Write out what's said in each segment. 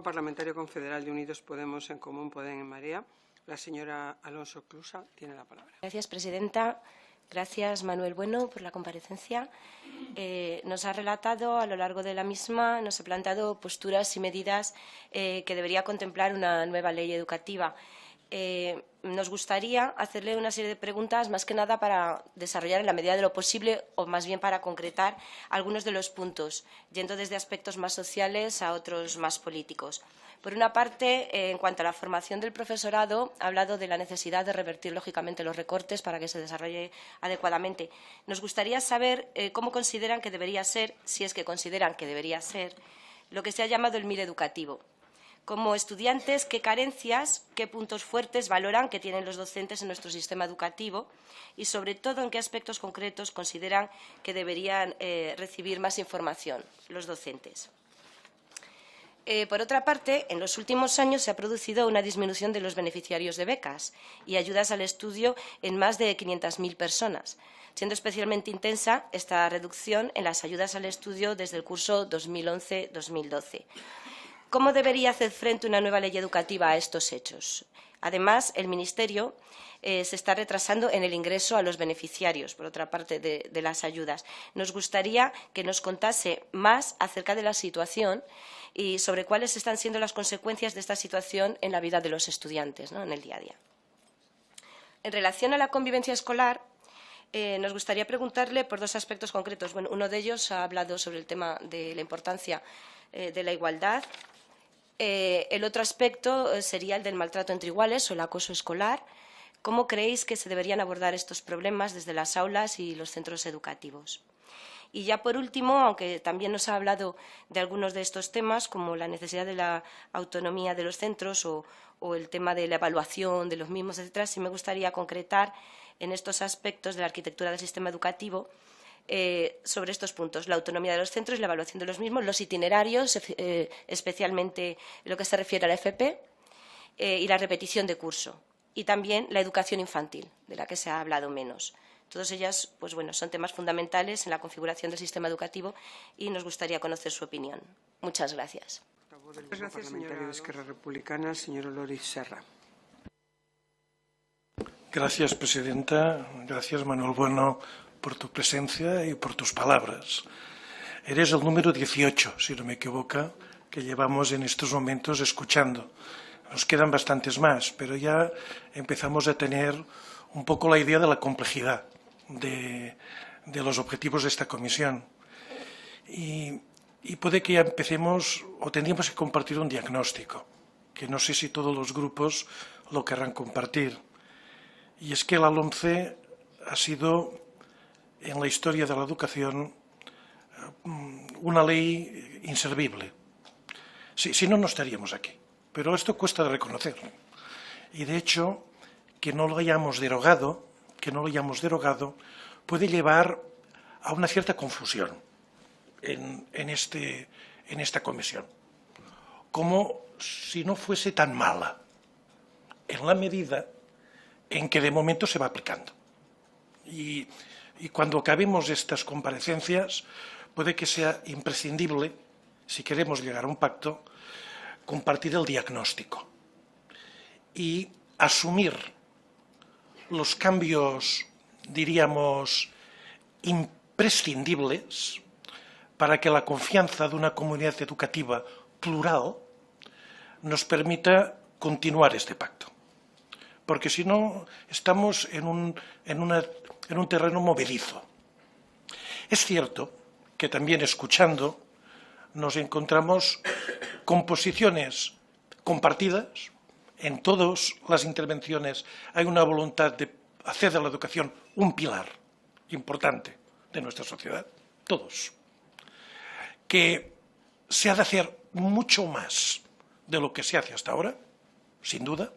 Parlamentario Confederal de Unidos Podemos, En Común Podem, en Marea. La señora Alonso Clusa tiene la palabra. Gracias, presidenta. Gracias, Manuel Bueno, por la comparecencia. Nos ha relatado a lo largo de la misma, nos ha planteado posturas y medidas que debería contemplar una nueva ley educativa. Nos gustaría hacerle una serie de preguntas, más que nada para desarrollar en la medida de lo posible, o más bien para concretar algunos de los puntos, yendo desde aspectos más sociales a otros más políticos. Por una parte, en cuanto a la formación del profesorado, ha hablado de la necesidad de revertir, lógicamente, los recortes para que se desarrolle adecuadamente. Nos gustaría saber cómo consideran que debería ser, si es que consideran que debería ser, lo que se ha llamado el MIR educativo. Como estudiantes, ¿qué carencias, qué puntos fuertes valoran que tienen los docentes en nuestro sistema educativo? Y, sobre todo, ¿en qué aspectos concretos consideran que deberían recibir más información los docentes? Por otra parte, en los últimos años se ha producido una disminución de los beneficiarios de becas y ayudas al estudio en más de 500.000 personas, siendo especialmente intensa esta reducción en las ayudas al estudio desde el curso 2011-2012. ¿Cómo debería hacer frente una nueva ley educativa a estos hechos? Además, el Ministerio se está retrasando en el ingreso a los beneficiarios, por otra parte, de las ayudas. Nos gustaría que nos contase más acerca de la situación y sobre cuáles están siendo las consecuencias de esta situación en la vida de los estudiantes, ¿no?, en el día a día. En relación a la convivencia escolar, nos gustaría preguntarle por dos aspectos concretos. Bueno, uno de ellos ha hablado sobre el tema de la importancia de la igualdad. El otro aspecto sería el del maltrato entre iguales o el acoso escolar. ¿Cómo creéis que se deberían abordar estos problemas desde las aulas y los centros educativos? Y ya por último, aunque también nos ha hablado de algunos de estos temas, como la necesidad de la autonomía de los centros o el tema de la evaluación de los mismos, etcétera, sí me gustaría concretar en estos aspectos de la arquitectura del sistema educativo sobre estos puntos: la autonomía de los centros y la evaluación de los mismos, los itinerarios, especialmente en lo que se refiere a la FP, y la repetición de curso, y también la educación infantil, de la que se ha hablado menos. Todas ellas, pues bueno, son temas fundamentales en la configuración del sistema educativo y nos gustaría conocer su opinión. Muchas gracias. Muchas gracias, parlamentario de Esquerra Republicana, señor Loris Serra. Gracias, presidenta. Gracias, Manuel Bueno, por tu presencia y por tus palabras. Eres el número 18, si no me equivoco, que llevamos en estos momentos escuchando. Nos quedan bastantes más, pero ya empezamos a tener un poco la idea de la complejidad de los objetivos de esta comisión. Y puede que ya empecemos o tendríamos que compartir un diagnóstico, que no sé si todos los grupos lo querrán compartir. Y es que la LOMCE ha sido, en la historia de la educación, una ley inservible. Si no, no estaríamos aquí. Pero esto cuesta de reconocer. Y, de hecho, que no lo hayamos derogado, puede llevar a una cierta confusión en esta comisión. Como si no fuese tan mala, en la medida en que de momento se va aplicando. Y cuando acabemos estas comparecencias, puede que sea imprescindible, si queremos llegar a un pacto, compartir el diagnóstico y asumir los cambios, diríamos, imprescindibles para que la confianza de una comunidad educativa plural nos permita continuar este pacto. Porque si no, estamos en un terreno movedizo. Es cierto que también escuchando nos encontramos con posiciones compartidas. En todas las intervenciones hay una voluntad de hacer de la educación un pilar importante de nuestra sociedad, todos. Que se ha de hacer mucho más de lo que se hace hasta ahora, sin duda,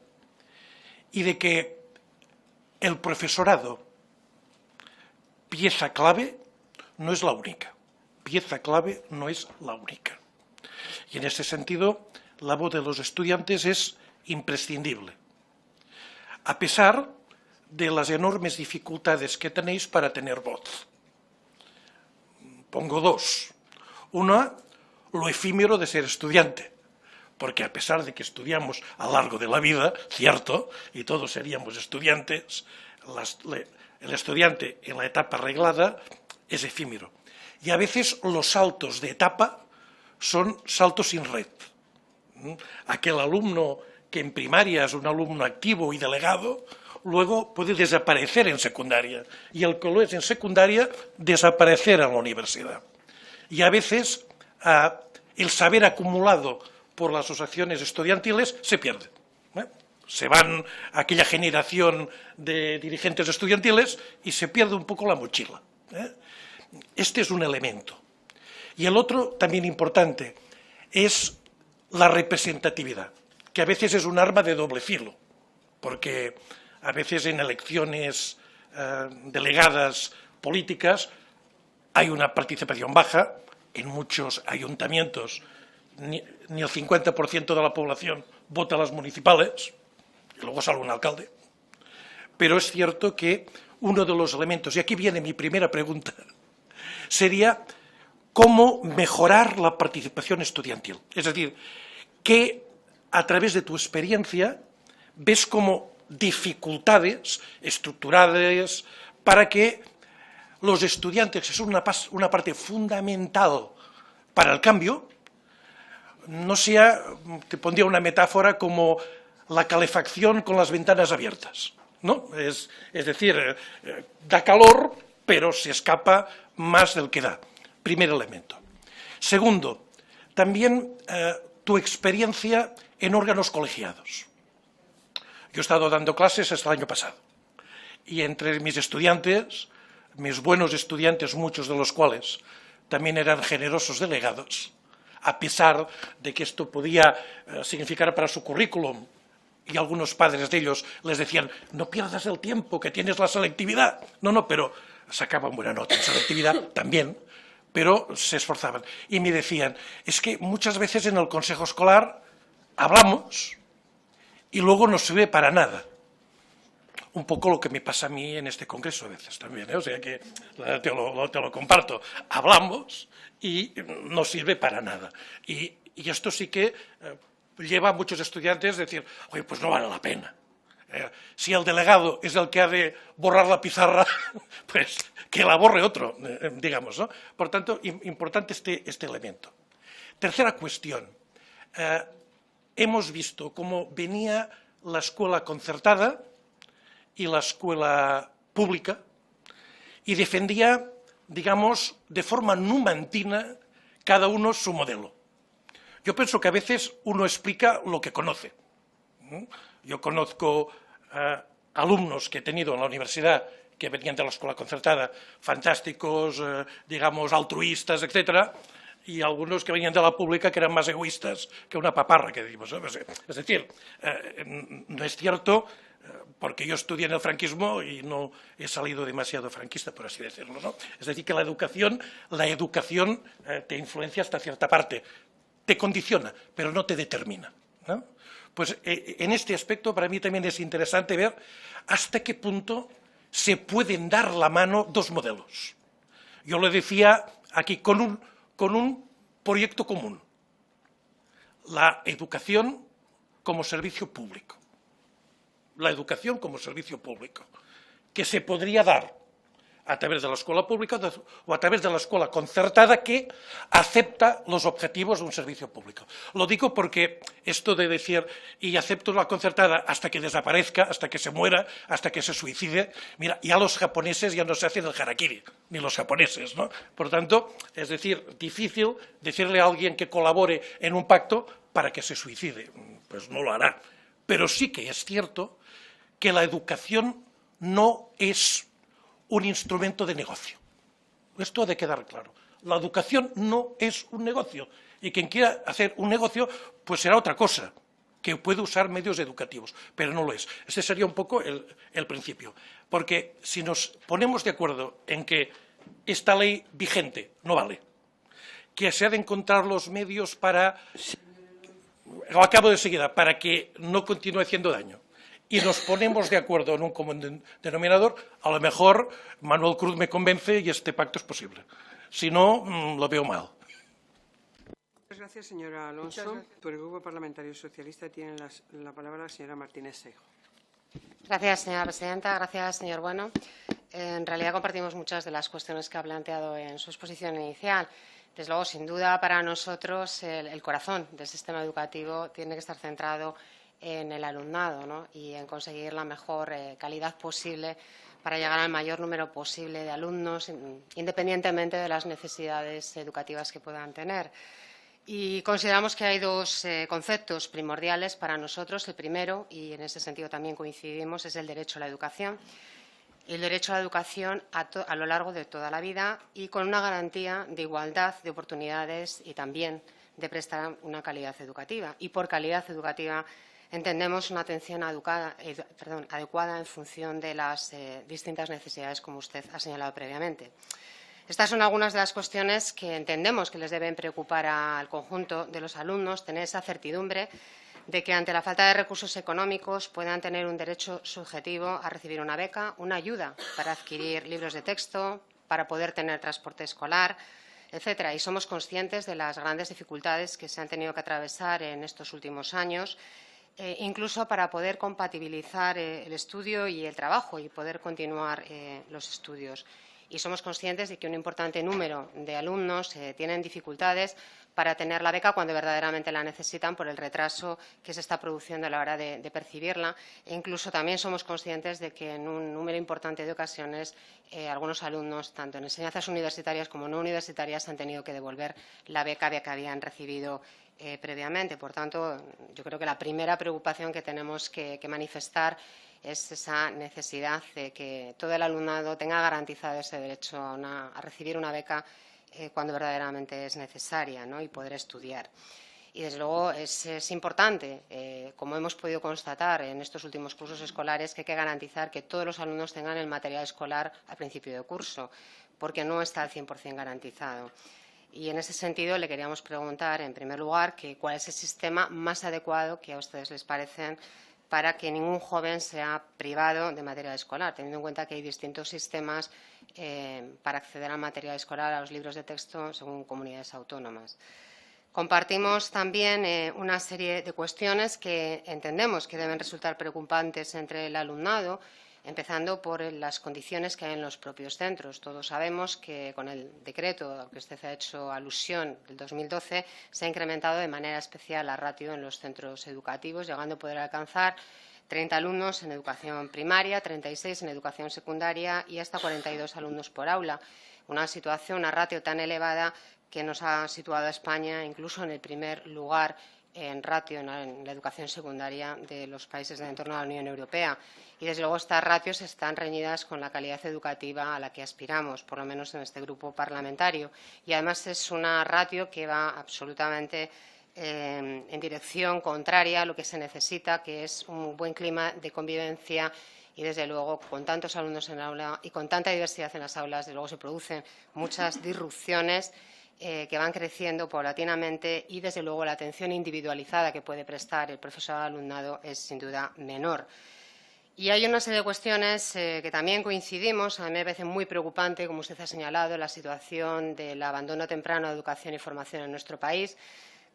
y de que el profesorado, pieza clave, no es la única. Pieza clave no es la única. Y en ese sentido, la voz de los estudiantes es imprescindible. A pesar de las enormes dificultades que tenéis para tener voz. Pongo dos. Una, lo efímero de ser estudiante, porque a pesar de que estudiamos a lo largo de la vida, cierto, y todos seríamos estudiantes, el estudiante en la etapa reglada es efímero. Y a veces los saltos de etapa son saltos sin red. Aquel alumno que en primaria es un alumno activo y delegado, luego puede desaparecer en secundaria, y el que lo es en secundaria, desaparecer en la universidad. Y a veces el saber acumulado por las asociaciones estudiantiles se pierde. Se van a aquella generación de dirigentes estudiantiles y se pierde un poco la mochila. Este es un elemento. Y el otro, también importante, es la representatividad, que a veces es un arma de doble filo, porque a veces en elecciones delegadas políticas hay una participación baja, en muchos ayuntamientos ni el 50% de la población vota a las municipales, y luego sale un alcalde. Pero es cierto que uno de los elementos, y aquí viene mi primera pregunta, sería cómo mejorar la participación estudiantil. Es decir, que a través de tu experiencia ves como dificultades estructurales para que los estudiantes, que son una parte fundamental para el cambio, no sea, te pondría una metáfora como la calefacción con las ventanas abiertas, ¿no? Es decir, da calor, pero se escapa más del que da. Primer elemento. Segundo, también tu experiencia en órganos colegiados. Yo he estado dando clases hasta el año pasado, y entre mis estudiantes, mis buenos estudiantes, muchos de los cuales también eran generosos delegados, a pesar de que esto podía significar para su currículum, y algunos padres de ellos les decían, no pierdas el tiempo, que tienes la selectividad. No, pero sacaban buena nota en selectividad también, pero se esforzaban. Y me decían, es que muchas veces en el consejo escolar hablamos y luego no sirve para nada. Un poco lo que me pasa a mí en este congreso a veces también, ¿eh? O sea que te lo comparto. Hablamos y no sirve para nada. Y esto sí que lleva a muchos estudiantes a decir, oye, pues no vale la pena. Si el delegado es el que ha de borrar la pizarra, pues que la borre otro, digamos, ¿no? Por tanto, importante este elemento. Tercera cuestión. Hemos visto cómo venía la escuela concertada y la escuela pública y defendía, digamos, de forma numantina cada uno su modelo. Yo pienso que a veces uno explica lo que conoce. Yo conozco alumnos que he tenido en la universidad que venían de la escuela concertada, fantásticos, digamos, altruistas, etcétera, y algunos que venían de la pública que eran más egoístas que una paparra, que decimos, ¿no? Es decir, no es cierto, porque yo estudié en el franquismo y no he salido demasiado franquista, por así decirlo, ¿no? Es decir, que la educación te influencia hasta cierta parte, te condiciona, pero no te determina, ¿no? Pues en este aspecto para mí también es interesante ver hasta qué punto se pueden dar la mano dos modelos. Yo lo decía aquí con un proyecto común, la educación como servicio público. La educación como servicio público, que se podría dar a través de la escuela pública o a través de la escuela concertada que acepta los objetivos de un servicio público. Lo digo porque esto de decir, y acepto la concertada hasta que desaparezca, hasta que se muera, hasta que se suicide, mira, ya los japoneses ya no se hacen el harakiri, ni los japoneses, ¿no? Por tanto, es decir, difícil decirle a alguien que colabore en un pacto para que se suicide, pues no lo hará. Pero sí que es cierto que la educación no es un instrumento de negocio. Esto ha de quedar claro. La educación no es un negocio. Y quien quiera hacer un negocio, pues será otra cosa, que puede usar medios educativos, pero no lo es. Ese sería un poco el principio. Porque si nos ponemos de acuerdo en que esta ley vigente no vale, que se ha de encontrar los medios para, lo acabo de seguida, para que no continúe haciendo daño, y nos ponemos de acuerdo en un común denominador, a lo mejor Manuel Cruz me convence y este pacto es posible. Si no, lo veo mal. gracias, señora Alonso. Por el Grupo Parlamentario Socialista tiene la palabra la señora Martínez Seijo. Gracias, señora presidenta. Gracias, señor Bueno. En realidad compartimos muchas de las cuestiones que ha planteado en su exposición inicial. Desde luego, sin duda, para nosotros el corazón del sistema educativo tiene que estar centrado en el alumnado, ¿no? Y en conseguir la mejor calidad posible para llegar al mayor número posible de alumnos, independientemente de las necesidades educativas que puedan tener. Y consideramos que hay dos conceptos primordiales para nosotros. El primero, y en ese sentido también coincidimos, es el derecho a la educación. El derecho a la educación a lo largo de toda la vida y con una garantía de igualdad de oportunidades y también de prestar una calidad educativa. Y por calidad educativa entendemos una atención adecuada en función de las distintas necesidades, como usted ha señalado previamente. Estas son algunas de las cuestiones que entendemos que les deben preocupar al conjunto de los alumnos, tener esa certidumbre de que ante la falta de recursos económicos puedan tener un derecho subjetivo a recibir una beca, una ayuda para adquirir libros de texto, para poder tener transporte escolar, etcétera. Y somos conscientes de las grandes dificultades que se han tenido que atravesar en estos últimos años, incluso para poder compatibilizar el estudio y el trabajo y poder continuar los estudios. Y somos conscientes de que un importante número de alumnos tienen dificultades para tener la beca cuando verdaderamente la necesitan por el retraso que se está produciendo a la hora de percibirla. E incluso también somos conscientes de que en un número importante de ocasiones algunos alumnos, tanto en enseñanzas universitarias como no universitarias, han tenido que devolver la beca que habían recibido previamente. Por tanto, yo creo que la primera preocupación que tenemos que manifestar es esa necesidad de que todo el alumnado tenga garantizado ese derecho a recibir una beca cuando verdaderamente es necesaria, ¿no? Y poder estudiar. Y, desde luego, es importante, como hemos podido constatar en estos últimos cursos escolares, que hay que garantizar que todos los alumnos tengan el material escolar al principio de curso, porque no está al 100% garantizado. Y, en ese sentido, le queríamos preguntar, en primer lugar, cuál es el sistema más adecuado que a ustedes les parecen para que ningún joven sea privado de material escolar, teniendo en cuenta que hay distintos sistemas para acceder al material escolar, a los libros de texto, según comunidades autónomas. Compartimos también una serie de cuestiones que entendemos que deben resultar preocupantes entre el alumnado, empezando por las condiciones que hay en los propios centros. Todos sabemos que con el decreto al que usted ha hecho alusión del 2012 se ha incrementado de manera especial la ratio en los centros educativos, llegando a poder alcanzar 30 alumnos en educación primaria, 36 en educación secundaria y hasta 42 alumnos por aula. Una situación, una ratio tan elevada que nos ha situado a España incluso en el primer lugar en ratio en la educación secundaria de los países del entorno de la Unión Europea. Y, desde luego, estas ratios están reñidas con la calidad educativa a la que aspiramos, por lo menos en este grupo parlamentario. Y, además, es una ratio que va absolutamente en dirección contraria a lo que se necesita, que es un buen clima de convivencia. Y, desde luego, con tantos alumnos en el aula y con tanta diversidad en las aulas, desde luego se producen muchas disrupciones que van creciendo paulatinamente y, desde luego, la atención individualizada que puede prestar el profesor al alumnado es, sin duda, menor. Y hay una serie de cuestiones que también coincidimos. A mí me parece muy preocupante, como usted ha señalado, la situación del abandono temprano de educación y formación en nuestro país,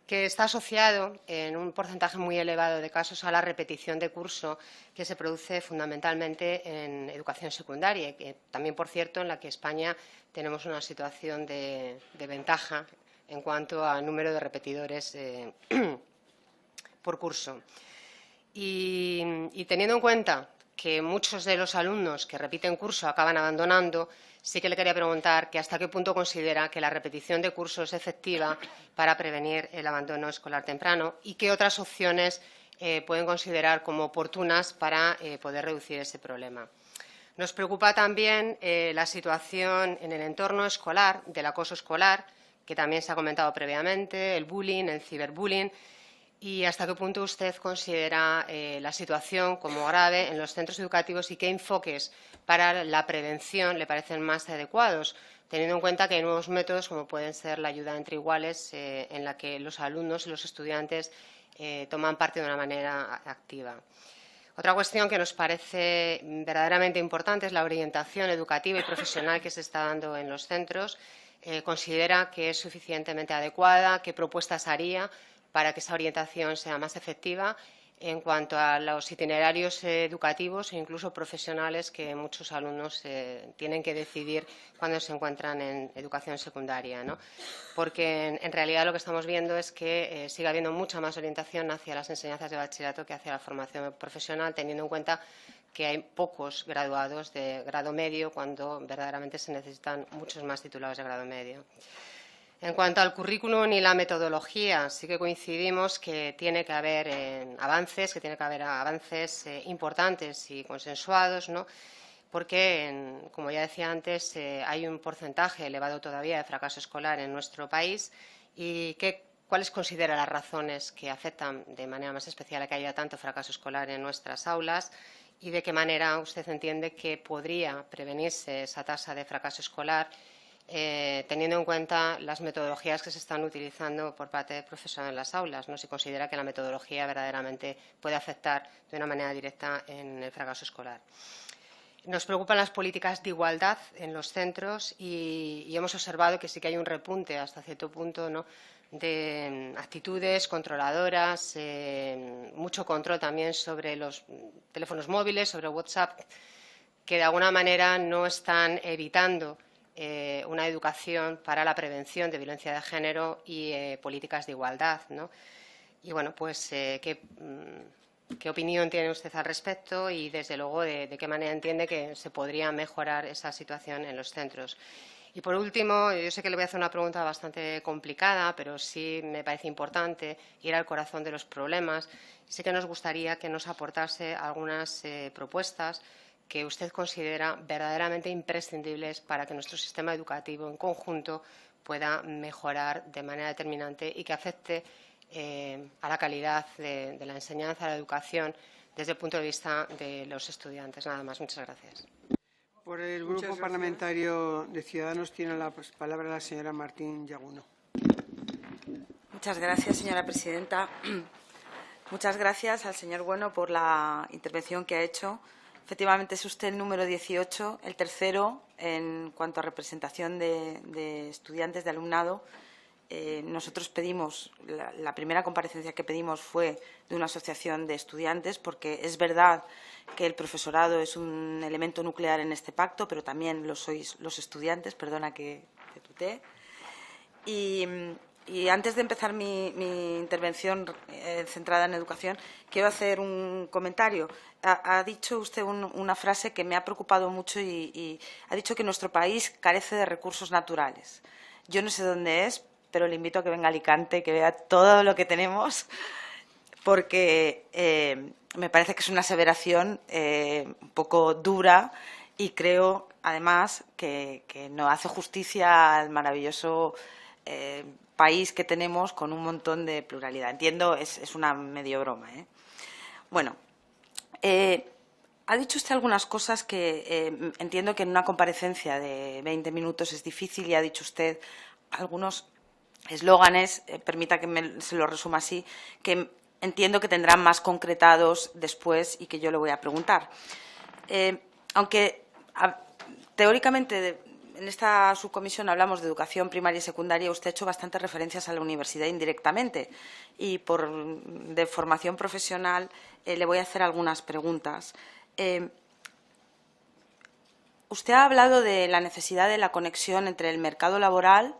que está asociado en un porcentaje muy elevado de casos a la repetición de curso que se produce fundamentalmente en educación secundaria, y que también, por cierto, en la que España tenemos una situación de ventaja en cuanto al número de repetidores por curso. Y teniendo en cuenta que muchos de los alumnos que repiten curso acaban abandonando, sí que le quería preguntar que hasta qué punto considera que la repetición de curso es efectiva para prevenir el abandono escolar temprano y qué otras opciones pueden considerar como oportunas para poder reducir ese problema. Nos preocupa también la situación en el entorno escolar, del acoso escolar, que también se ha comentado previamente, el bullying, el ciberbullying, y hasta qué punto usted considera la situación como grave en los centros educativos y qué enfoques para la prevención le parecen más adecuados, teniendo en cuenta que hay nuevos métodos como pueden ser la ayuda entre iguales, en la que los alumnos y los estudiantes toman parte de una manera activa. Otra cuestión que nos parece verdaderamente importante es la orientación educativa y profesional que se está dando en los centros. considera que es suficientemente adecuada, qué propuestas haría para que esa orientación sea más efectiva en cuanto a los itinerarios educativos e incluso profesionales que muchos alumnos tienen que decidir cuando se encuentran en educación secundaria, ¿no? Porque en realidad lo que estamos viendo es que sigue habiendo mucha más orientación hacia las enseñanzas de bachillerato que hacia la formación profesional, teniendo en cuenta que hay pocos graduados de grado medio cuando verdaderamente se necesitan muchos más titulados de grado medio. En cuanto al currículum y la metodología, sí que coincidimos que tiene que haber avances, importantes y consensuados, ¿no? Porque, como ya decía antes, hay un porcentaje elevado todavía de fracaso escolar en nuestro país y ¿cuáles considera las razones que afectan de manera más especial a que haya tanto fracaso escolar en nuestras aulas y de qué manera usted entiende que podría prevenirse esa tasa de fracaso escolar teniendo en cuenta las metodologías que se están utilizando por parte del profesor en las aulas, ¿no? Si considera que la metodología verdaderamente puede afectar de una manera directa en el fracaso escolar. Nos preocupan las políticas de igualdad en los centros y hemos observado que sí que hay un repunte hasta cierto punto, ¿no?, de actitudes controladoras, mucho control también sobre los teléfonos móviles, sobre WhatsApp, que de alguna manera no están evitando una educación para la prevención de violencia de género y políticas de igualdad, ¿no? Y bueno, pues ¿qué opinión tiene usted al respecto y, desde luego, de qué manera entiende que se podría mejorar esa situación en los centros? Y, por último, yo sé que le voy a hacer una pregunta bastante complicada, pero sí me parece importante ir al corazón de los problemas. Sí que nos gustaría que nos aportase algunas propuestas que usted considera verdaderamente imprescindibles para que nuestro sistema educativo en conjunto pueda mejorar de manera determinante y que afecte a la calidad de la enseñanza, a la educación, desde el punto de vista de los estudiantes. Nada más. Muchas gracias. Por el Grupo Parlamentario de Ciudadanos tiene la palabra la señora Martín Yaguno. Muchas gracias, señora presidenta. Muchas gracias al señor Bueno por la intervención que ha hecho. Efectivamente, es usted el número 18, el tercero en cuanto a representación de estudiantes, de alumnado. Nosotros pedimos, la primera comparecencia que pedimos fue de una asociación de estudiantes, porque es verdad que el profesorado es un elemento nuclear en este pacto, pero también lo sois los estudiantes, perdona que te tutee. Y antes de empezar mi intervención centrada en educación, quiero hacer un comentario. Ha dicho usted una frase que me ha preocupado mucho y ha dicho que nuestro país carece de recursos naturales. Yo no sé dónde es, pero le invito a que venga a Alicante, que vea todo lo que tenemos, porque me parece que es una aseveración un poco dura y creo, además, que no hace justicia al maravilloso país que tenemos con un montón de pluralidad. Entiendo, es una medio broma, ¿eh? Bueno, ha dicho usted algunas cosas que entiendo que en una comparecencia de 20 minutos es difícil, y ha dicho usted algunos eslóganes, permita que se lo resuma así, que entiendo que tendrán más concretados después y que yo le voy a preguntar. Aunque teóricamente en esta subcomisión hablamos de educación primaria y secundaria, usted ha hecho bastantes referencias a la universidad indirectamente, y de formación profesional le voy a hacer algunas preguntas. Usted ha hablado de la necesidad de la conexión entre el mercado laboral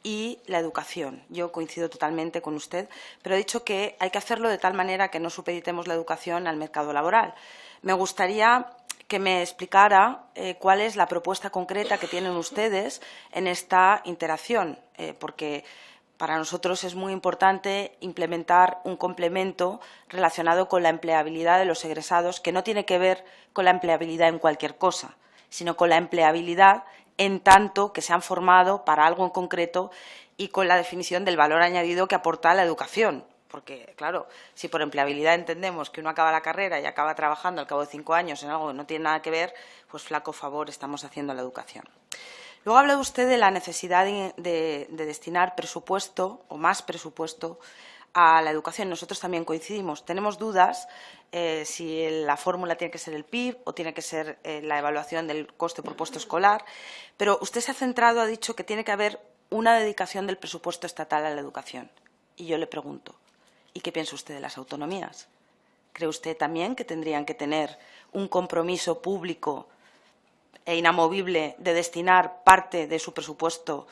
y la educación. Yo coincido totalmente con usted, pero ha dicho que hay que hacerlo de tal manera que no supeditemos la educación al mercado laboral. Me gustaría que me explicara cuál es la propuesta concreta que tienen ustedes en esta interacción, porque para nosotros es muy importante implementar un complemento relacionado con la empleabilidad de los egresados, que no tiene que ver con la empleabilidad en cualquier cosa, sino con la empleabilidad en tanto que se han formado para algo en concreto y con la definición del valor añadido que aporta la educación. Porque, claro, si por empleabilidad entendemos que uno acaba la carrera y acaba trabajando al cabo de 5 años en algo que no tiene nada que ver, pues flaco favor estamos haciendo a la educación. Luego habla usted de la necesidad de destinar presupuesto o más presupuesto a la educación. Nosotros también coincidimos. Tenemos dudas si la fórmula tiene que ser el PIB o tiene que ser la evaluación del coste por puesto escolar, pero usted se ha centrado, ha dicho que tiene que haber una dedicación del presupuesto estatal a la educación. Y yo le pregunto, ¿y qué piensa usted de las autonomías? ¿Cree usted también que tendrían que tener un compromiso público e inamovible de destinar parte de su presupuesto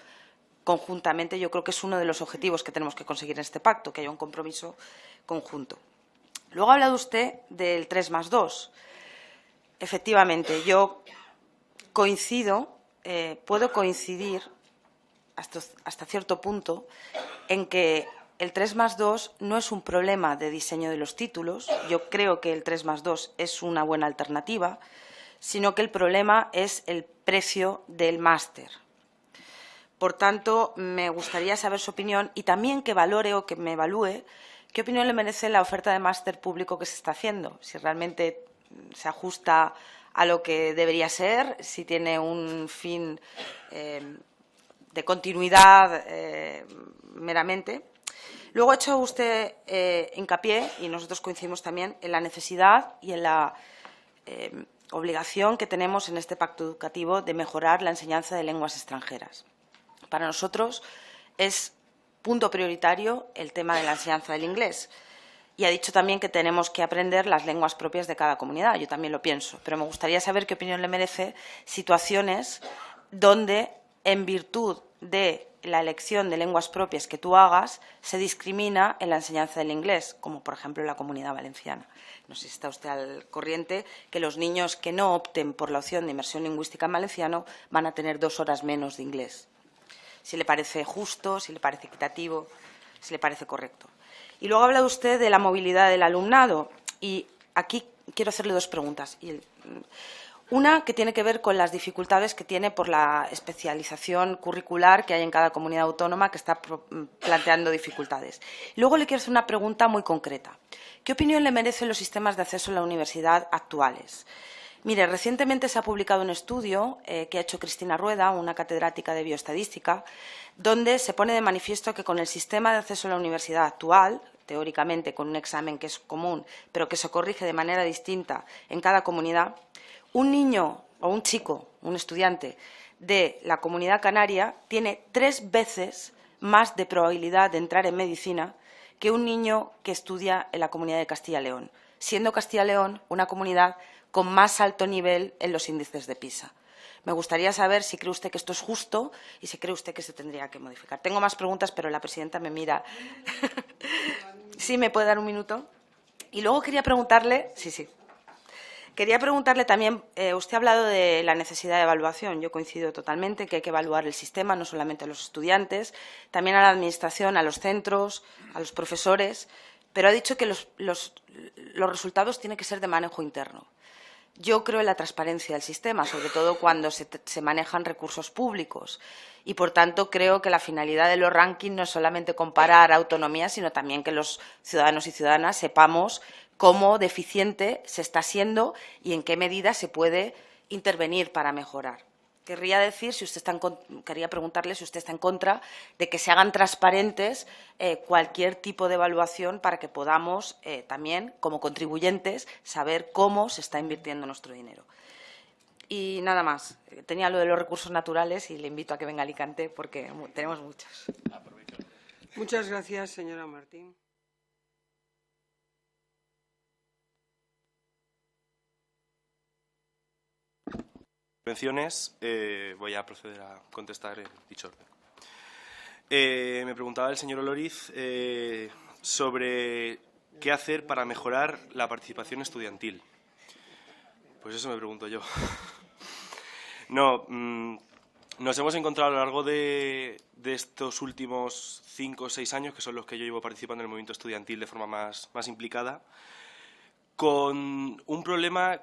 conjuntamente? Yo creo que es uno de los objetivos que tenemos que conseguir en este pacto, que haya un compromiso conjunto. Luego ha hablado usted del 3+2. Efectivamente, yo coincido, puedo coincidir hasta cierto punto en que el 3+2 no es un problema de diseño de los títulos. Yo creo que el 3+2 es una buena alternativa, sino que el problema es el precio del máster. Por tanto, me gustaría saber su opinión y también que valore o que me evalúe qué opinión le merece la oferta de máster público que se está haciendo, si realmente se ajusta a lo que debería ser, si tiene un fin de continuidad meramente. Luego ha hecho usted hincapié, y nosotros coincidimos también, en la necesidad y en la obligación que tenemos en este pacto educativo de mejorar la enseñanza de lenguas extranjeras. Para nosotros es punto prioritario el tema de la enseñanza del inglés. Y ha dicho también que tenemos que aprender las lenguas propias de cada comunidad. Yo también lo pienso, pero me gustaría saber qué opinión le merece situaciones donde, en virtud de la elección de lenguas propias que tú hagas, se discrimina en la enseñanza del inglés, como por ejemplo en la Comunidad Valenciana. No sé si está usted al corriente que los niños que no opten por la opción de inmersión lingüística en valenciano van a tener 2 horas menos de inglés. Si le parece justo, si le parece equitativo, si le parece correcto. Y luego ha hablado usted de la movilidad del alumnado, y aquí quiero hacerle 2 preguntas. Una que tiene que ver con las dificultades que tiene por la especialización curricular que hay en cada comunidad autónoma, que está planteando dificultades. Y luego le quiero hacer una pregunta muy concreta. ¿Qué opinión le merecen los sistemas de acceso a la universidad actuales? Mire, recientemente se ha publicado un estudio que ha hecho Cristina Rueda, una catedrática de bioestadística, donde se pone de manifiesto que con el sistema de acceso a la universidad actual, teóricamente con un examen que es común, pero que se corrige de manera distinta en cada comunidad, un niño o un chico, un estudiante de la Comunidad Canaria tiene 3 veces más de probabilidad de entrar en medicina que un niño que estudia en la Comunidad de Castilla y León, siendo Castilla y León una comunidad con más alto nivel en los índices de PISA. Me gustaría saber si cree usted que esto es justo y si cree usted que se tendría que modificar. Tengo más preguntas, pero la presidenta me mira. ¿Sí me puede dar un minuto? Y luego quería preguntarle... Sí. Quería preguntarle también, usted ha hablado de la necesidad de evaluación. Yo coincido totalmente que hay que evaluar el sistema, no solamente a los estudiantes, también a la administración, a los centros, a los profesores, pero ha dicho que los resultados tienen que ser de manejo interno. Yo creo en la transparencia del sistema, sobre todo cuando se manejan recursos públicos. Y, por tanto, creo que la finalidad de los rankings no es solamente comparar autonomías, sino también que los ciudadanos y ciudadanas sepamos cómo deficiente se está siendo y en qué medida se puede intervenir para mejorar. Querría preguntarle si usted está en contra de que se hagan transparentes cualquier tipo de evaluación para que podamos también, como contribuyentes, saber cómo se está invirtiendo nuestro dinero. Y nada más. Tenía lo de los recursos naturales y le invito a que venga a Alicante porque tenemos muchos. Muchas gracias, señora Martín. Intervenciones, voy a proceder a contestar en dicho orden. Me preguntaba el señor Oloriz sobre qué hacer para mejorar la participación estudiantil. Pues eso me pregunto yo. No, nos hemos encontrado a lo largo de estos últimos 5 o 6 años, que son los que yo llevo participando en el movimiento estudiantil de forma más implicada, con un problema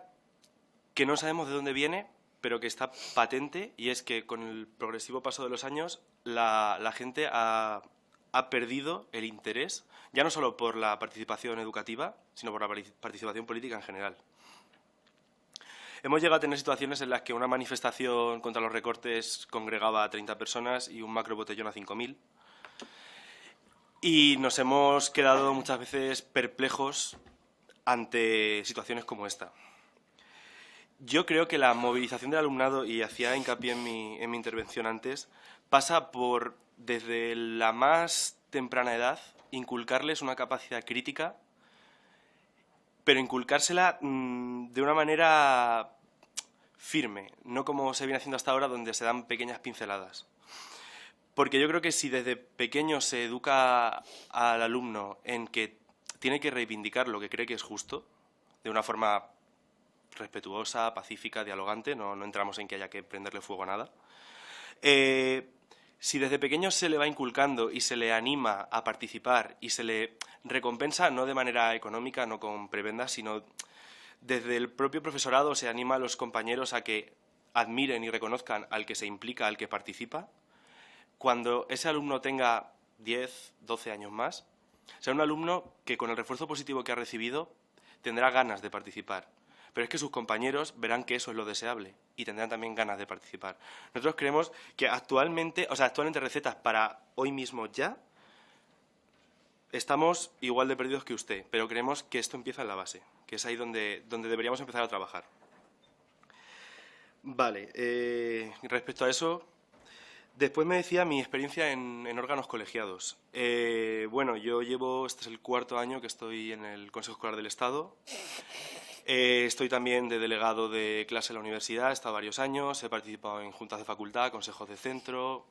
que no sabemos de dónde viene, pero que está patente, y es que con el progresivo paso de los años la gente ha perdido el interés, ya no solo por la participación educativa, sino por la participación política en general. Hemos llegado a tener situaciones en las que una manifestación contra los recortes congregaba a 30 personas y un macrobotellón a 5.000. Y nos hemos quedado muchas veces perplejos ante situaciones como esta. Yo creo que la movilización del alumnado, y hacía hincapié en mi intervención antes, pasa por, desde la más temprana edad, inculcarles una capacidad crítica, pero inculcársela de una manera firme, no como se viene haciendo hasta ahora, donde se dan pequeñas pinceladas. Porque yo creo que si desde pequeño se educa al alumno en que tiene que reivindicar lo que cree que es justo, de una forma respetuosa, pacífica, dialogante, no entramos en que haya que prenderle fuego a nada. Si desde pequeño se le va inculcando y se le anima a participar y se le recompensa, no de manera económica, no con prebendas, sino desde el propio profesorado se anima a los compañeros a que admiren y reconozcan al que se implica, al que participa, cuando ese alumno tenga 10, 12 años más, será un alumno que con el refuerzo positivo que ha recibido tendrá ganas de participar. Pero es que sus compañeros verán que eso es lo deseable y tendrán también ganas de participar. Nosotros creemos que actualmente recetas para hoy mismo ya, estamos igual de perdidos que usted, pero creemos que esto empieza en la base, que es ahí donde deberíamos empezar a trabajar. Vale, respecto a eso, después me decía mi experiencia en órganos colegiados. Bueno, yo llevo, este es el 4º año que estoy en el Consejo Escolar del Estado. Estoy también de delegado de clase en la universidad, he estado varios años, he participado en juntas de facultad, consejos de centro,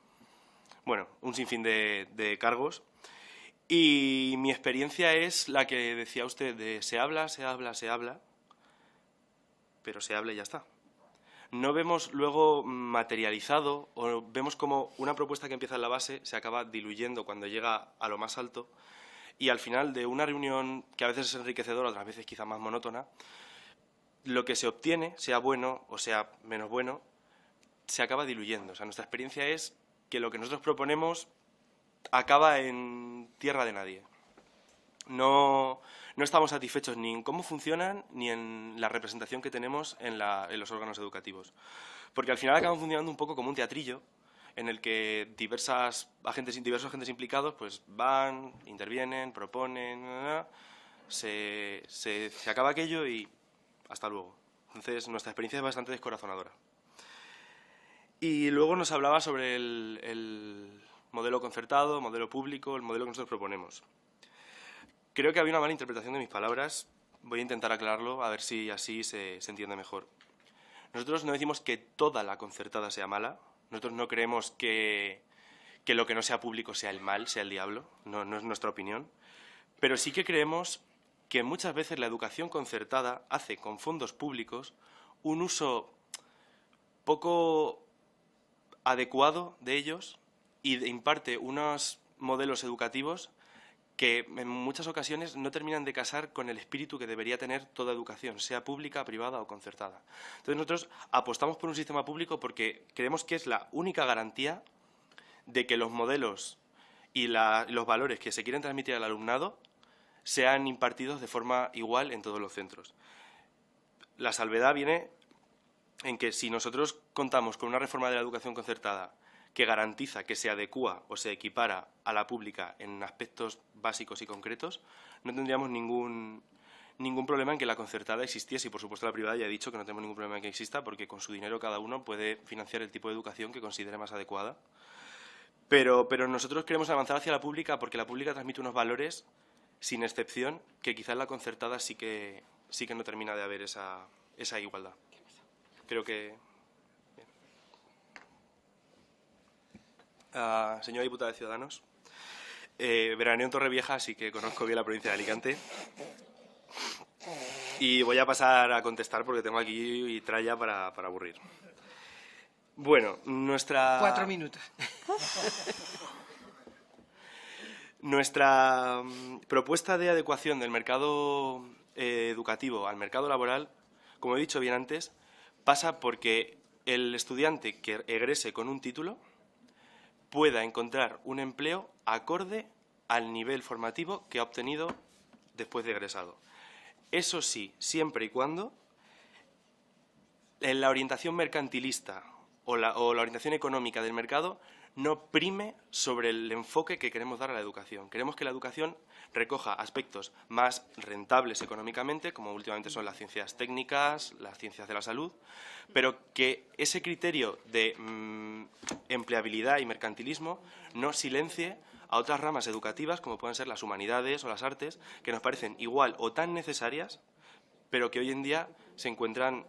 bueno, un sinfín de cargos. Y mi experiencia es la que decía usted, de se habla, pero se habla y ya está. No vemos luego materializado, o vemos como una propuesta que empieza en la base se acaba diluyendo cuando llega a lo más alto, y al final de una reunión que a veces es enriquecedora, otras veces quizá más monótona, lo que se obtiene, sea bueno o sea menos bueno, se acaba diluyendo. O sea, nuestra experiencia es que lo que nosotros proponemos acaba en tierra de nadie. No estamos satisfechos ni en cómo funcionan ni en la representación que tenemos en los órganos educativos. Porque al final acaban funcionando un poco como un teatrillo en el que diversos agentes implicados pues van, intervienen, proponen, se acaba aquello y hasta luego. Entonces, nuestra experiencia es bastante descorazonadora. Y luego nos hablaba sobre el modelo concertado, modelo público, el modelo que nosotros proponemos. Creo que había una mala interpretación de mis palabras. Voy a intentar aclararlo, a ver si así se entiende mejor. Nosotros no decimos que toda la concertada sea mala. Nosotros no creemos que lo que no sea público sea el mal, sea el diablo. No es nuestra opinión. Pero sí que creemos que muchas veces la educación concertada hace con fondos públicos un uso poco adecuado de ellos y imparte unos modelos educativos que en muchas ocasiones no terminan de casar con el espíritu que debería tener toda educación, sea pública, privada o concertada. Entonces nosotros apostamos por un sistema público porque creemos que es la única garantía de que los modelos y los valores que se quieren transmitir al alumnado sean impartidos de forma igual en todos los centros. La salvedad viene en que si nosotros contamos con una reforma de la educación concertada que garantiza que se adecúa o se equipara a la pública en aspectos básicos y concretos, no tendríamos ningún problema en que la concertada existiese, y por supuesto la privada ya he dicho que no tenemos ningún problema en que exista porque con su dinero cada uno puede financiar el tipo de educación que considere más adecuada. Pero nosotros queremos avanzar hacia la pública porque la pública transmite unos valores sin excepción que quizás la concertada sí que no termina de haber esa igualdad. Creo que... señora diputada de Ciudadanos, veraneo en Torrevieja, así que conozco bien la provincia de Alicante. Y voy a pasar a contestar porque tengo aquí tralla para aburrir. Bueno, 4 minutos. Nuestra propuesta de adecuación del mercado educativo al mercado laboral, como he dicho bien antes, pasa porque el estudiante que egrese con un título pueda encontrar un empleo acorde al nivel formativo que ha obtenido después de egresado. Eso sí, siempre y cuando la orientación mercantilista o la orientación económica del mercado no prime sobre el enfoque que queremos dar a la educación. Queremos que la educación recoja aspectos más rentables económicamente, como últimamente son las ciencias técnicas, las ciencias de la salud, pero que ese criterio de empleabilidad y mercantilismo no silencie a otras ramas educativas, como pueden ser las humanidades o las artes, que nos parecen igual o tan necesarias, pero que hoy en día se encuentran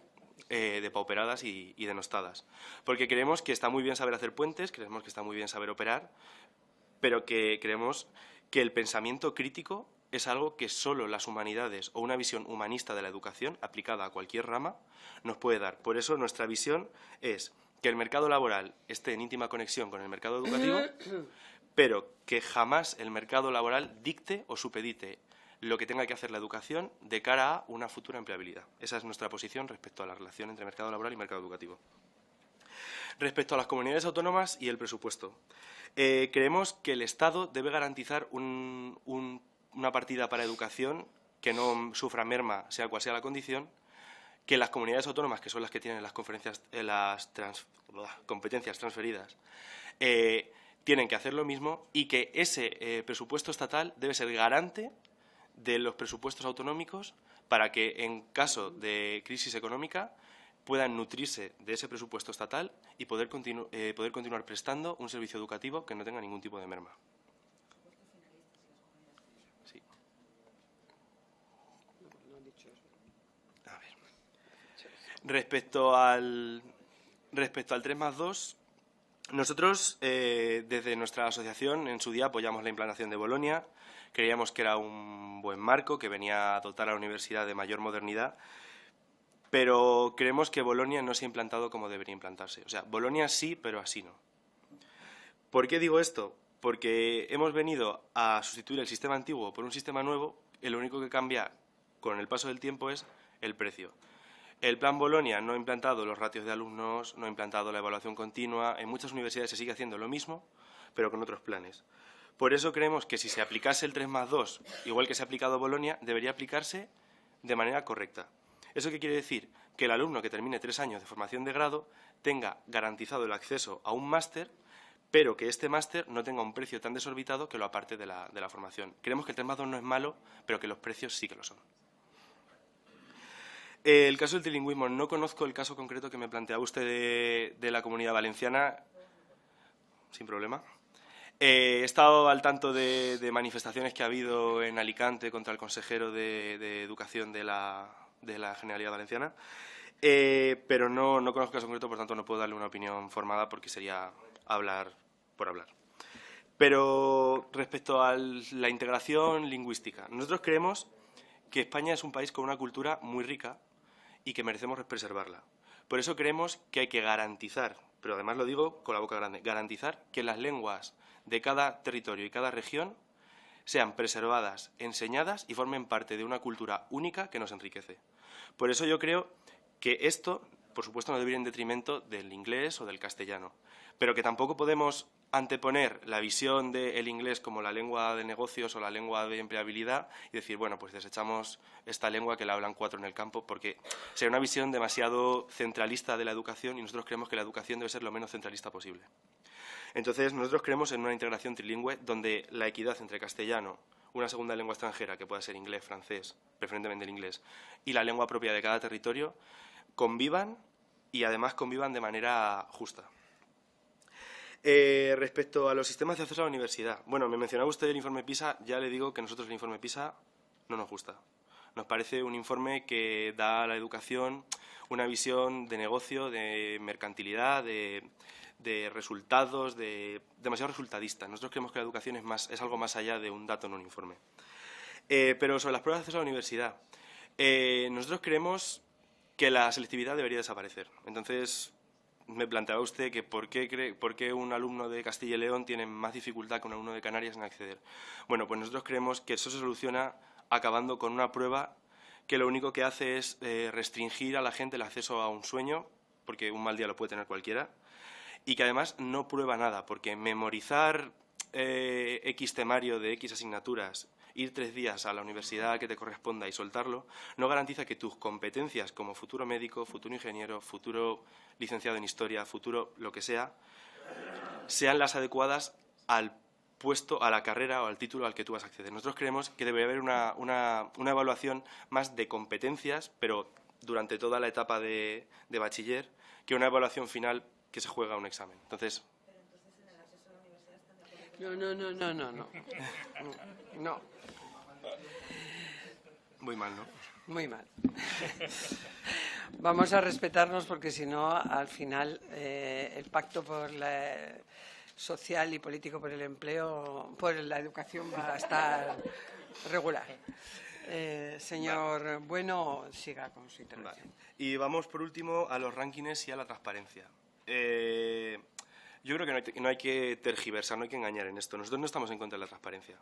depauperadas y denostadas. Porque creemos que está muy bien saber hacer puentes, creemos que está muy bien saber operar, pero que creemos que el pensamiento crítico es algo que solo las humanidades o una visión humanista de la educación, aplicada a cualquier rama, nos puede dar. Por eso nuestra visión es que el mercado laboral esté en íntima conexión con el mercado educativo, pero que jamás el mercado laboral dicte o supedite lo que tenga que hacer la educación de cara a una futura empleabilidad. Esa es nuestra posición respecto a la relación entre mercado laboral y mercado educativo. Respecto a las comunidades autónomas y el presupuesto, creemos que el Estado debe garantizar una partida para educación que no sufra merma, sea cual sea la condición, que las comunidades autónomas, que son las que tienen las competencias transferidas, tienen que hacer lo mismo, y que ese presupuesto estatal debe ser garante de los presupuestos autonómicos para que, en caso de crisis económica, puedan nutrirse de ese presupuesto estatal y poder continuar prestando un servicio educativo que no tenga ningún tipo de merma. Sí. A ver. Respecto al 3+2, nosotros, desde nuestra asociación, en su día apoyamos la implantación de Bolonia. Creíamos que era un buen marco, que venía a dotar a la universidad de mayor modernidad, pero creemos que Bolonia no se ha implantado como debería implantarse. O sea, Bolonia sí, pero así no. ¿Por qué digo esto? Porque hemos venido a sustituir el sistema antiguo por un sistema nuevo, y lo único que cambia con el paso del tiempo es el precio. El plan Bolonia no ha implantado los ratios de alumnos, no ha implantado la evaluación continua. En muchas universidades se sigue haciendo lo mismo, pero con otros planes. Por eso creemos que si se aplicase el 3+2, igual que se ha aplicado Bolonia, debería aplicarse de manera correcta. ¿Eso qué quiere decir? Que el alumno que termine 3 años de formación de grado tenga garantizado el acceso a un máster, pero que este máster no tenga un precio tan desorbitado que lo aparte de la formación. Creemos que el 3+2 no es malo, pero que los precios sí que lo son. El caso del trilingüismo, no conozco el caso concreto que me planteaba usted de la Comunidad Valenciana, sin problema. He estado al tanto de manifestaciones que ha habido en Alicante contra el consejero de Educación de la Generalidad Valenciana, pero no conozco el caso concreto, por tanto no puedo darle una opinión formada porque sería hablar por hablar. Pero respecto a la integración lingüística, nosotros creemos que España es un país con una cultura muy rica y que merecemos preservarla. Por eso creemos que hay que garantizar, pero además lo digo con la boca grande, garantizar que las lenguas de cada territorio y cada región sean preservadas, enseñadas y formen parte de una cultura única que nos enriquece. Por eso yo creo que esto, por supuesto, no debería ir en detrimento del inglés o del castellano, pero que tampoco podemos anteponer la visión del inglés como la lengua de negocios o la lengua de empleabilidad y decir, bueno, pues desechamos esta lengua que la hablan 4 en el campo, porque sería una visión demasiado centralista de la educación y nosotros creemos que la educación debe ser lo menos centralista posible. Entonces, nosotros creemos en una integración trilingüe donde la equidad entre castellano, una segunda lengua extranjera, que pueda ser inglés, francés, preferentemente el inglés, y la lengua propia de cada territorio, convivan y además convivan de manera justa. Respecto a los sistemas de acceso a la universidad, bueno, me mencionaba usted el informe PISA, ya le digo que a nosotros el informe PISA no nos gusta. Nos parece un informe que da a la educación una visión de negocio, de mercantilidad, de resultados, demasiado resultadista. Nosotros creemos que la educación es algo más allá de un dato en un informe. Pero sobre las pruebas de acceso a la universidad, nosotros creemos que la selectividad debería desaparecer. Entonces, me planteaba usted que por qué un alumno de Castilla y León tiene más dificultad que un alumno de Canarias en acceder. Bueno, pues nosotros creemos que eso se soluciona acabando con una prueba que lo único que hace es restringir a la gente el acceso a un sueño, porque un mal día lo puede tener cualquiera, y que además no prueba nada, porque memorizar X temario de X asignaturas, ir 3 días a la universidad que te corresponda y soltarlo, no garantiza que tus competencias como futuro médico, futuro ingeniero, futuro licenciado en historia, futuro lo que sea, sean las adecuadas al puesto, a la carrera o al título al que tú vas a acceder. Nosotros creemos que debería haber una evaluación más de competencias, pero durante toda la etapa de bachiller, que una evaluación final que se juega un examen. Entonces... No. Muy mal, ¿no? Muy mal. Vamos a respetarnos porque si no, al final, el pacto por la social y político por el empleo, por la educación va a estar regular. Señor Bueno, siga con su intervención. Vale. Y vamos, por último, a los rankings y a la transparencia. Yo creo que no hay que tergiversar, no hay que engañar en esto. Nosotros no estamos en contra de la transparencia.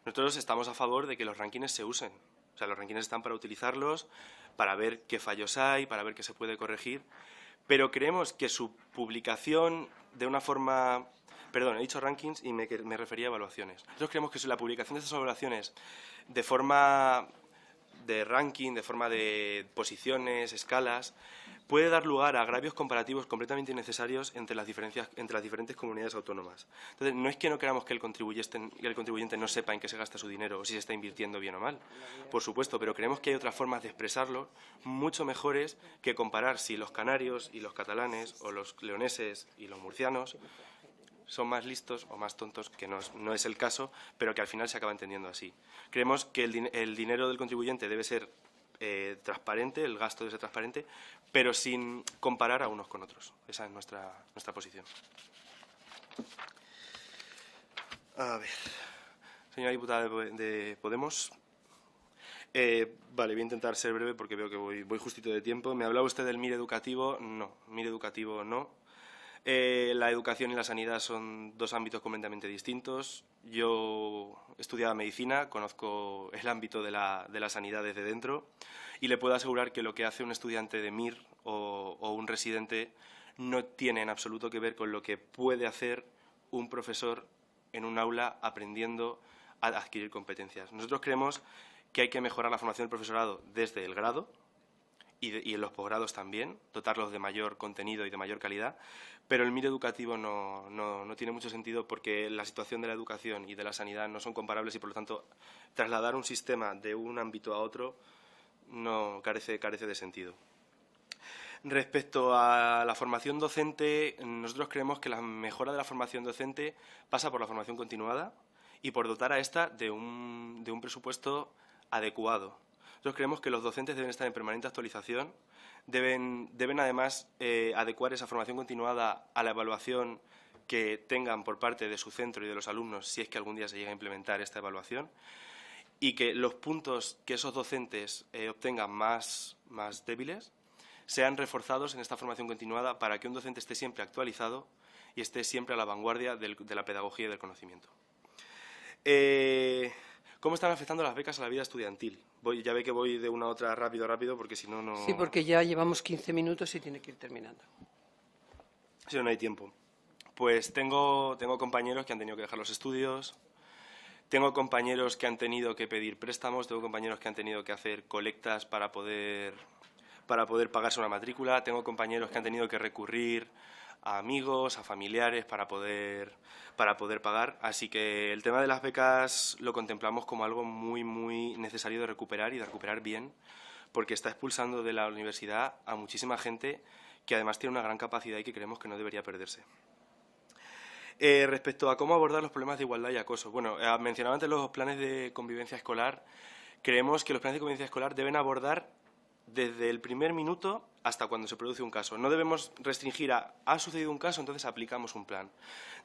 Nosotros estamos a favor de que los rankings se usen. O sea, los rankings están para utilizarlos, para ver qué fallos hay, para ver qué se puede corregir. Pero creemos que su publicación de una forma... Perdón, he dicho rankings y me refería a evaluaciones. Nosotros creemos que la publicación de estas evaluaciones de forma de ranking, de forma de posiciones, escalas, puede dar lugar a agravios comparativos completamente innecesarios entre las diferentes comunidades autónomas. Entonces, no es que no queramos que el contribuyente no sepa en qué se gasta su dinero o si se está invirtiendo bien o mal, por supuesto, pero creemos que hay otras formas de expresarlo mucho mejores que comparar si los canarios y los catalanes o los leoneses y los murcianos son más listos o más tontos, que no es el caso, pero que al final se acaba entendiendo así. Creemos que el dinero del contribuyente debe ser transparente, el gasto debe ser transparente, pero sin comparar a unos con otros. Esa es nuestra posición. A ver, señora diputada de Podemos. Vale, voy a intentar ser breve porque veo que voy justito de tiempo. ¿Me hablaba usted del MIR educativo? No, MIR educativo no. La educación y la sanidad son dos ámbitos completamente distintos. Yo estudiaba medicina, conozco el ámbito de la sanidad desde dentro y le puedo asegurar que lo que hace un estudiante de MIR o un residente no tiene en absoluto que ver con lo que puede hacer un profesor en un aula aprendiendo a adquirir competencias. Nosotros creemos que hay que mejorar la formación del profesorado desde el grado y en los posgrados también, dotarlos de mayor contenido y de mayor calidad, pero el MIR educativo no tiene mucho sentido porque la situación de la educación y de la sanidad no son comparables y, por lo tanto, trasladar un sistema de un ámbito a otro carece de sentido. Respecto a la formación docente, nosotros creemos que la mejora de la formación docente pasa por la formación continuada y por dotar a esta de un presupuesto adecuado. Nosotros creemos que los docentes deben estar en permanente actualización, deben además adecuar esa formación continuada a la evaluación que tengan por parte de su centro y de los alumnos, si es que algún día se llega a implementar esta evaluación, y que los puntos que esos docentes obtengan más débiles sean reforzados en esta formación continuada para que un docente esté siempre actualizado y esté siempre a la vanguardia de la pedagogía y del conocimiento. ¿Cómo están afectando las becas a la vida estudiantil? Ya ve que voy de una a otra rápido, porque si no, no... Sí, porque ya llevamos 15 minutos y tiene que ir terminando. Si no hay tiempo. Pues tengo compañeros que han tenido que dejar los estudios, tengo compañeros que han tenido que pedir préstamos, tengo compañeros que han tenido que hacer colectas para poder pagarse una matrícula, tengo compañeros que han tenido que recurrir a amigos, a familiares para poder pagar. Así que el tema de las becas lo contemplamos como algo muy necesario de recuperar y de recuperar bien, porque está expulsando de la universidad a muchísima gente que además tiene una gran capacidad y que creemos que no debería perderse. Respecto a cómo abordar los problemas de igualdad y acoso. Bueno, mencionaba antes los planes de convivencia escolar. Creemos que los planes de convivencia escolar deben abordar desde el primer minuto hasta cuando se produce un caso. No debemos restringir ha sucedido un caso, entonces aplicamos un plan.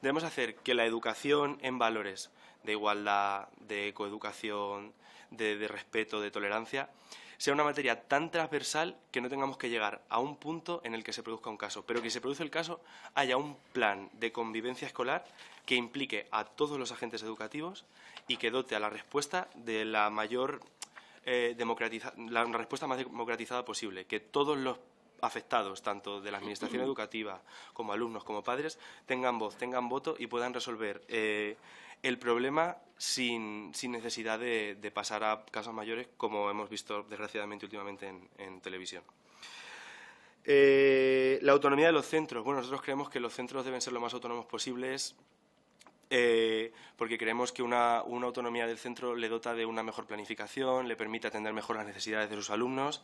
Debemos hacer que la educación en valores de igualdad, de coeducación, de respeto, de tolerancia, sea una materia tan transversal que no tengamos que llegar a un punto en el que se produzca un caso, pero que si se produce el caso haya un plan de convivencia escolar que implique a todos los agentes educativos y que dote a la respuesta de la mayor la respuesta más democratizada posible, que todos los afectados, tanto de la administración educativa como alumnos, como padres, tengan voz, tengan voto y puedan resolver el problema sin necesidad de pasar a casos mayores, como hemos visto desgraciadamente últimamente en televisión. La autonomía de los centros. Bueno, nosotros creemos que los centros deben ser lo más autónomos posibles porque creemos que una autonomía del centro le dota de una mejor planificación, le permite atender mejor las necesidades de sus alumnos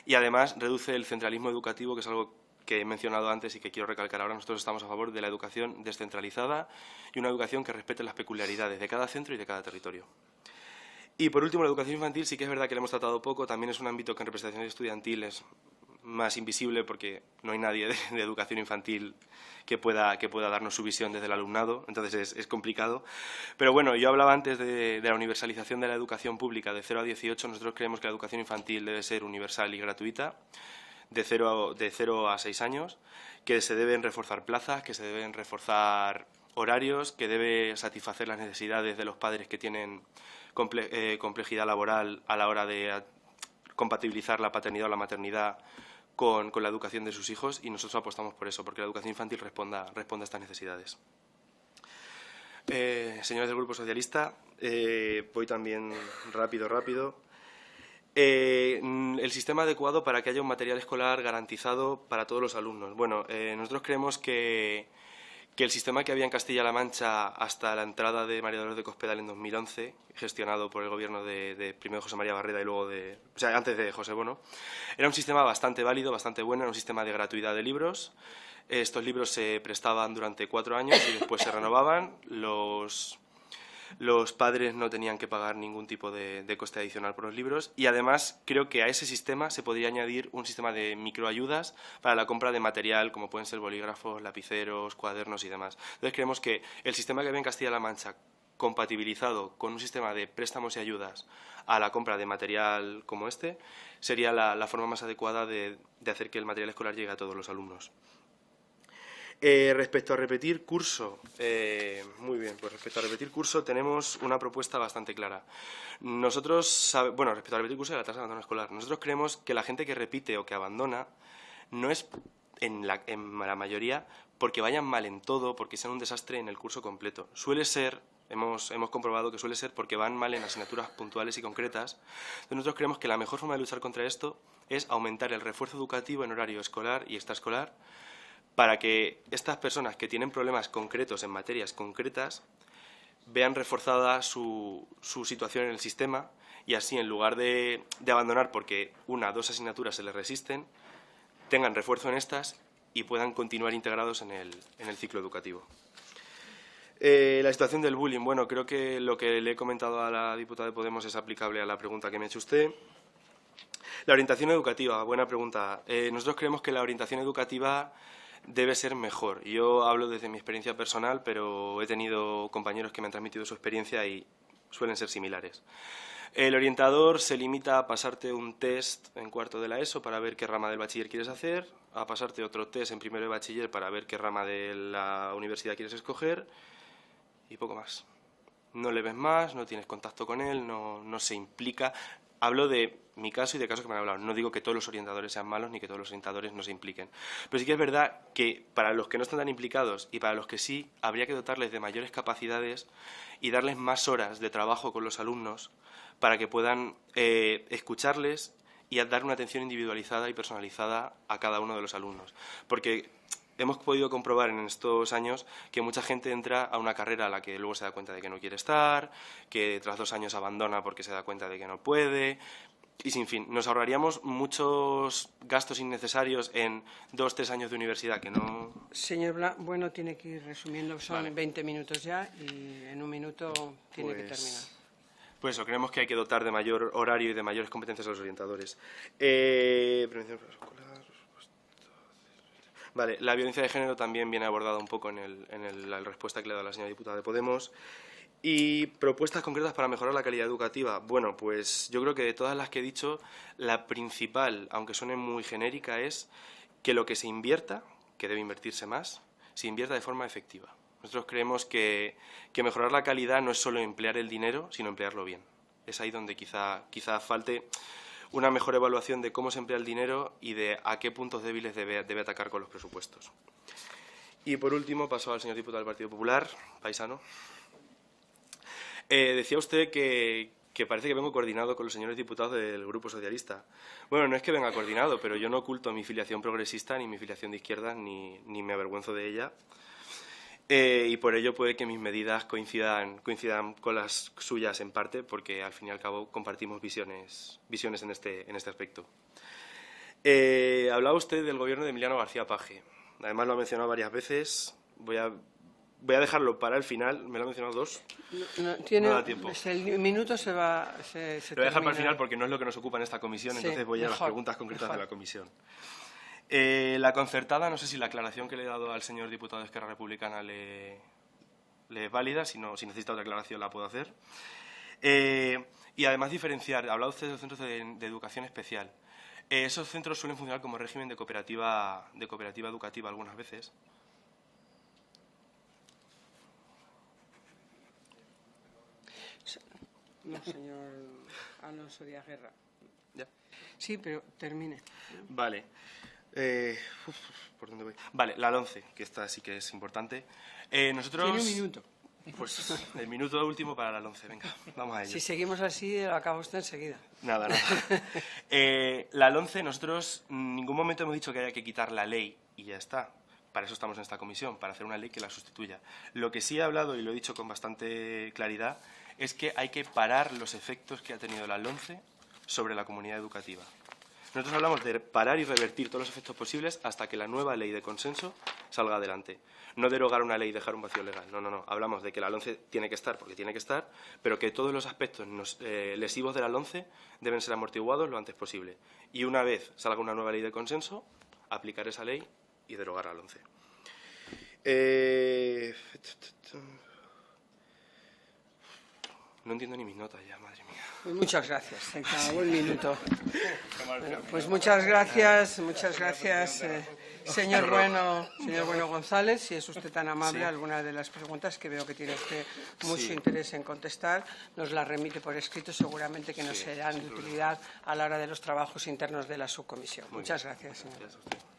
y además reduce el centralismo educativo, que es algo que he mencionado antes y que quiero recalcar ahora. Nosotros estamos a favor de la educación descentralizada y una educación que respete las peculiaridades de cada centro y de cada territorio. Y por último, la educación infantil sí que es verdad que la hemos tratado poco, también es un ámbito que en representación estudiantil es más invisible porque no hay nadie de educación infantil que pueda darnos su visión desde el alumnado, entonces es complicado. Pero bueno, yo hablaba antes de la universalización de la educación pública de 0 a 18, nosotros creemos que la educación infantil debe ser universal y gratuita, de 0 a 6 años, que se deben reforzar plazas, que se deben reforzar horarios, que debe satisfacer las necesidades de los padres que tienen complejidad laboral a la hora de compatibilizar la paternidad o la maternidad con la educación de sus hijos, y nosotros apostamos por eso, porque la educación infantil responda a estas necesidades. Señores del Grupo Socialista, voy también rápido. El sistema adecuado para que haya un material escolar garantizado para todos los alumnos. Bueno, nosotros creemos que el sistema que había en Castilla-La Mancha hasta la entrada de María Dolores de Cospedal en 2011, gestionado por el gobierno de primero José María Barreda y luego antes de José Bono, era un sistema bastante válido, bastante bueno, era un sistema de gratuidad de libros. Estos libros se prestaban durante 4 años y después se renovaban. Los padres no tenían que pagar ningún tipo de coste adicional por los libros y además creo que a ese sistema se podría añadir un sistema de microayudas para la compra de material como pueden ser bolígrafos, lapiceros, cuadernos y demás. Entonces creemos que el sistema que había en Castilla-La Mancha compatibilizado con un sistema de préstamos y ayudas a la compra de material como este sería la forma más adecuada de hacer que el material escolar llegue a todos los alumnos. Respecto a repetir curso, muy bien, pues respecto a repetir curso tenemos una propuesta bastante clara. Nosotros, respecto a repetir curso de la tasa de abandono escolar, nosotros creemos que la gente que repite o que abandona no es en la mayoría porque vayan mal en todo, porque sean un desastre en el curso completo. Suele ser, hemos comprobado que suele ser porque van mal en asignaturas puntuales y concretas. Entonces nosotros creemos que la mejor forma de luchar contra esto es aumentar el refuerzo educativo en horario escolar y extraescolar, para que estas personas que tienen problemas concretos en materias concretas vean reforzada su situación en el sistema y así, en lugar de abandonar porque 1 o 2 asignaturas se les resisten, tengan refuerzo en estas y puedan continuar integrados en el ciclo educativo. La situación del bullying. Bueno, creo que lo que le he comentado a la diputada de Podemos es aplicable a la pregunta que me ha hecho usted. La orientación educativa, buena pregunta. Nosotros creemos que la orientación educativa debe ser mejor. Yo hablo desde mi experiencia personal, pero he tenido compañeros que me han transmitido su experiencia y suelen ser similares. El orientador se limita a pasarte un test en cuarto de la ESO para ver qué rama del bachiller quieres hacer, a pasarte otro test en primero de bachiller para ver qué rama de la universidad quieres escoger y poco más. No le ves más, no tienes contacto con él, no se implica. Hablo de mi caso y de casos que me han hablado. No digo que todos los orientadores sean malos ni que todos los orientadores no se impliquen. Pero sí que es verdad que para los que no están tan implicados y para los que sí, habría que dotarles de mayores capacidades y darles más horas de trabajo con los alumnos para que puedan escucharles y dar una atención individualizada y personalizada a cada uno de los alumnos. Porque hemos podido comprobar en estos años que mucha gente entra a una carrera a la que luego se da cuenta de que no quiere estar, que tras 2 años abandona porque se da cuenta de que no puede. Y sin fin, nos ahorraríamos muchos gastos innecesarios en 2 o 3 años de universidad que no... Señor Bueno, tiene que ir resumiendo, son Vale. 20 minutos ya y en 1 minuto tiene que terminar. Pues eso, creemos que hay que dotar de mayor horario y de mayores competencias a los orientadores. Prevención escolar. Vale, la violencia de género también viene abordada un poco en la respuesta que le da la señora diputada de Podemos. Y propuestas concretas para mejorar la calidad educativa. Bueno, pues yo creo que de todas las que he dicho, la principal, aunque suene muy genérica, es que lo que se invierta, que debe invertirse más, se invierta de forma efectiva. Nosotros creemos que mejorar la calidad no es solo emplear el dinero, sino emplearlo bien. Es ahí donde quizá falte una mejor evaluación de cómo se emplea el dinero y de a qué puntos débiles debe atacar con los presupuestos. Y por último, paso al señor diputado del Partido Popular, paisano. Decía usted que que parece que vengo coordinado con los señores diputados del Grupo Socialista. Bueno, no es que venga coordinado, pero yo no oculto mi filiación progresista ni mi filiación de izquierdas, ni me avergüenzo de ella. Y por ello puede que mis medidas coincidan con las suyas en parte, porque al fin y al cabo compartimos visiones en este aspecto. Hablaba usted del gobierno de Emiliano García Paje. Además lo ha mencionado varias veces. Voy a dejarlo para el final. Me lo ha mencionado dos. No da tiempo. El minuto se va... Lo voy a dejar para el final porque no es lo que nos ocupa en esta comisión, Sí, entonces voy a las preguntas concretas de la comisión. La concertada, no sé si la aclaración que le he dado al señor diputado de Esquerra Republicana le es válida, si necesita otra aclaración la puedo hacer. Y además diferenciar, ha hablado usted de los centros de educación especial. Esos centros suelen funcionar como régimen de cooperativa educativa algunas veces. No, señor Alonso Díaz Guerra. ¿Ya? Sí, pero termine. Vale. ¿Por dónde voy? Vale, la 11, que esta sí que es importante. Nosotros... Tiene un minuto. Pues el minuto último para la 11, venga, vamos a ello. Si seguimos así, lo acaba usted enseguida. Nada. La 11, nosotros en ningún momento hemos dicho que haya que quitar la ley y ya está. Para eso estamos en esta comisión, para hacer una ley que la sustituya. Lo que sí he hablado, y lo he dicho con bastante claridad, es que hay que parar los efectos que ha tenido la LOMCE sobre la comunidad educativa. Nosotros hablamos de parar y revertir todos los efectos posibles hasta que la nueva ley de consenso salga adelante. No derogar una ley y dejar un vacío legal. No. Hablamos de que la LOMCE tiene que estar porque tiene que estar, pero que todos los aspectos lesivos de la LOMCE deben ser amortiguados lo antes posible. Y una vez salga una nueva ley de consenso, aplicar esa ley y derogar la LOMCE. No entiendo ni mis notas ya, madre mía. Pues muchas gracias, se acabó el minuto. Bueno, pues muchas gracias, señor Bueno González, si es usted tan amable, alguna de las preguntas que veo que tiene usted mucho interés en contestar, nos las remite por escrito, seguramente que nos serán de utilidad a la hora de los trabajos internos de la subcomisión. Muchas gracias, señor. Gracias a usted.